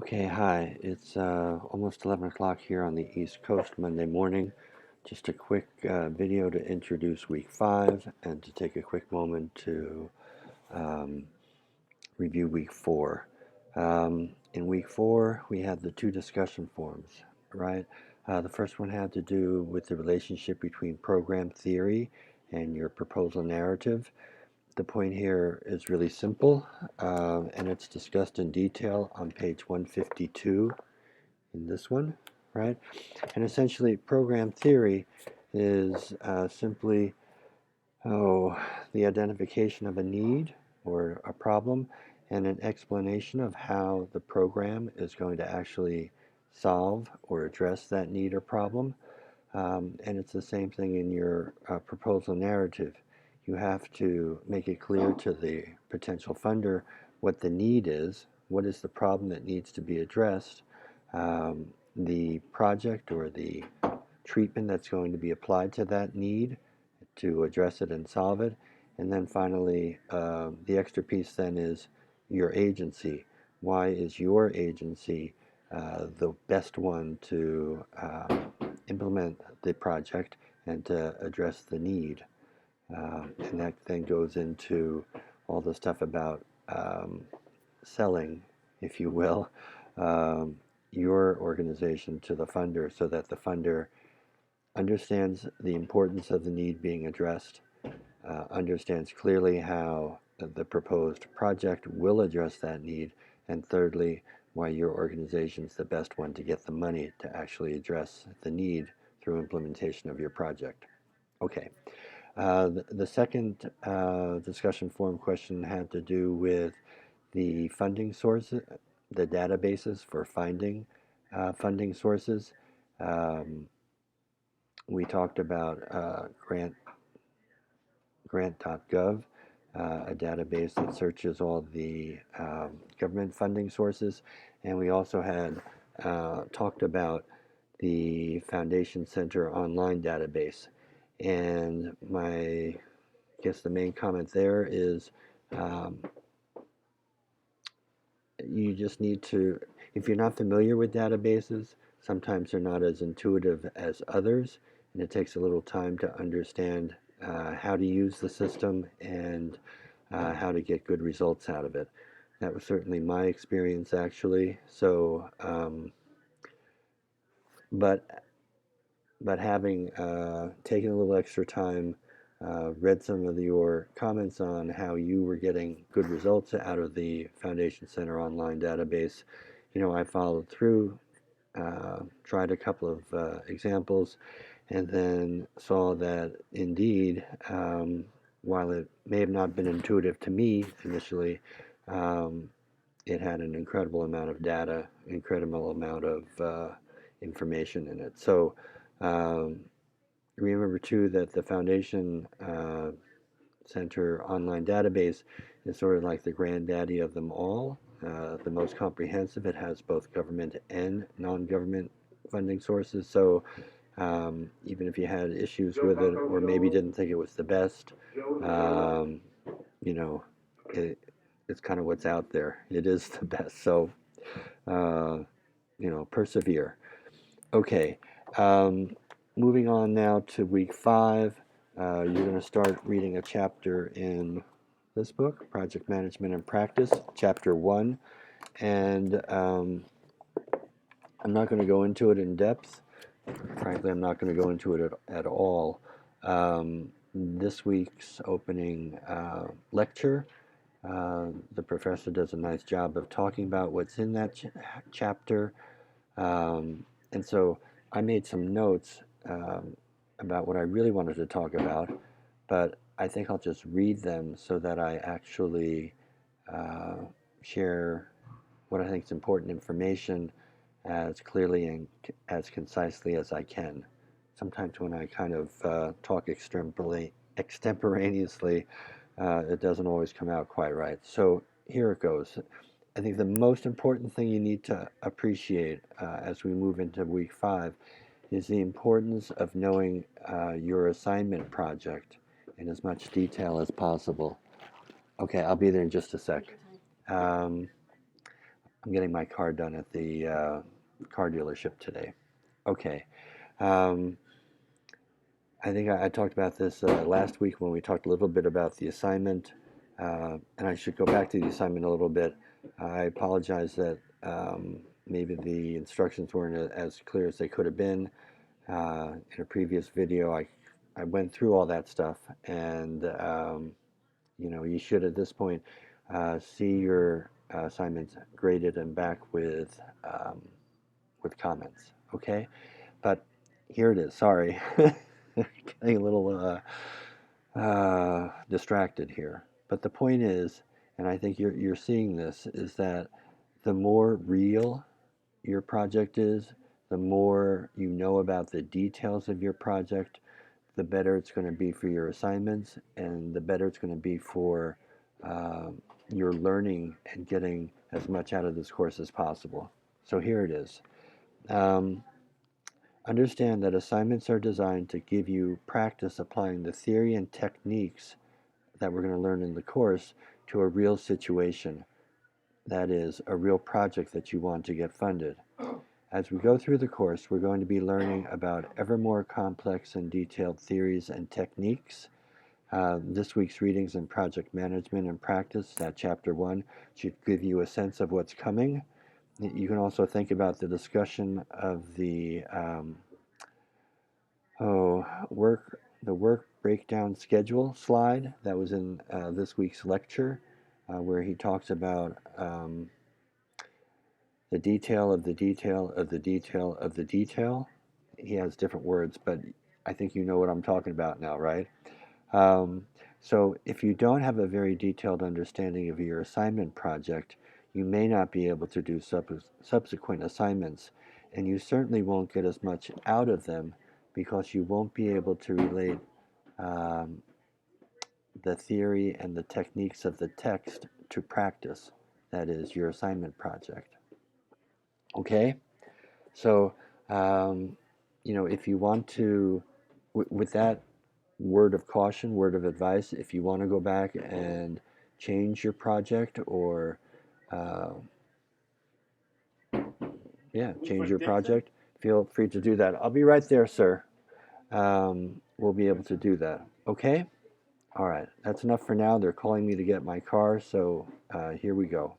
Okay, hi. It's almost 11 o'clock here on the East Coast Monday morning. Just a quick video to introduce week 5 and to take a quick moment to um, review week 4. In week 4, we had the two discussion forums, right? The first one had to do with the relationship between program theory and your proposal narrative. The point here is really simple, and it's discussed in detail on page 152 in this one, right? And essentially, program theory is simply the identification of a need or a problem and an explanation of how the program is going to actually solve or address that need or problem. And it's the same thing in your proposal narrative. You have to make it clear to the potential funder what the need is, what is the problem that needs to be addressed, um, the project or the treatment that's going to be applied to that need to address it and solve it. And then finally, the extra piece then is your agency. Why is your agency the best one to implement the project and to address the need? And that then goes into all the stuff about selling, if you will, um, your organization to the funder so that the funder understands the importance of the need being addressed, understands clearly how the proposed project will address that need, and thirdly, why your organization is the best one to get the money to actually address the need through implementation of your project. Okay. The second discussion forum question had to do with the funding sources, the databases for finding funding sources. Um, we talked about grant.gov, a database that searches all the government funding sources. And we also had talked about the Foundation Center online database. And I guess the main comment there is um, you just need to, if you're not familiar with databases, sometimes they're not as intuitive as others, and it takes a little time to understand how to use the system and how to get good results out of it. That was certainly my experience, actually. So, but having taken a little extra time, read some of your comments on how you were getting good results out of the Foundation Center online database, I followed through, tried a couple of examples, and then saw that indeed, while it may have not been intuitive to me initially, um, it had an incredible amount of data, incredible amount of information in it. So um, remember too that the Foundation Center online database is sort of like the granddaddy of them all, the most comprehensive. It has both government and non-government funding sources. So even if you had issues with it or maybe didn't think it was the best, um, you know, it, it's kind of what's out there. It is the best. So, uh, persevere. Okay. Um, moving on now to week 5. You're going to start reading a chapter in this book, Project Management and Practice, Chapter 1. And I'm not going to go into it in depth. Frankly, I'm not going to go into it at all. This week's opening lecture, the professor does a nice job of talking about what's in that chapter. And so I made some notes about what I really wanted to talk about, but I think I'll just read them so that I actually uh, share what I think is important information as clearly and as concisely as I can. Sometimes when I kind of talk extemporaneously, it doesn't always come out quite right. So here it goes. I think the most important thing you need to appreciate as we move into week 5 is the importance of knowing your assignment project in as much detail as possible. Okay, I'll be there in just a sec. Um, I'm getting my car done at the car dealership today. Okay. Um, I think I talked about this last week when we talked a little bit about the assignment, and I should go back to the assignment a little bit. I apologize that maybe the instructions weren't as clear as they could have been. In a previous video, I went through all that stuff, and you should at this point see your assignments graded and back with comments. Okay, but here it is. Sorry, getting a little distracted here. But the point is, and I think you're seeing this, is that the more real your project is, the more you know about the details of your project, the better it's going to be for your assignments, and the better it's going to be for your learning and getting as much out of this course as possible. So here it is. Um, Understand that assignments are designed to give you practice applying the theory and techniques that we're going to learn in the course to a real situation. That is, a real project that you want to get funded. As we go through the course, we're going to be learning about ever more complex and detailed theories and techniques. This week's readings in project management and practice, that chapter 1, should give you a sense of what's coming. You can also think about the discussion of the work breakdown schedule slide that was in this week's lecture, where he talks about the detail of the detail of the detail of the detail. He has different words, but I think you know what I'm talking about now, right? Um, so if you don't have a very detailed understanding of your assignment project, you may not be able to do subsequent assignments, and you certainly won't get as much out of them because you won't be able to relate um, the theory and the techniques of the text to practice, that is, your assignment project. Okay? So, if you want to, with that word of caution, word of advice, if you want to go back and change your project or, uh, change your project, feel free to do that. I'll be right there, sir. We'll be able to do that. Okay? All right. That's enough for now. They're calling me to get my car, so here we go.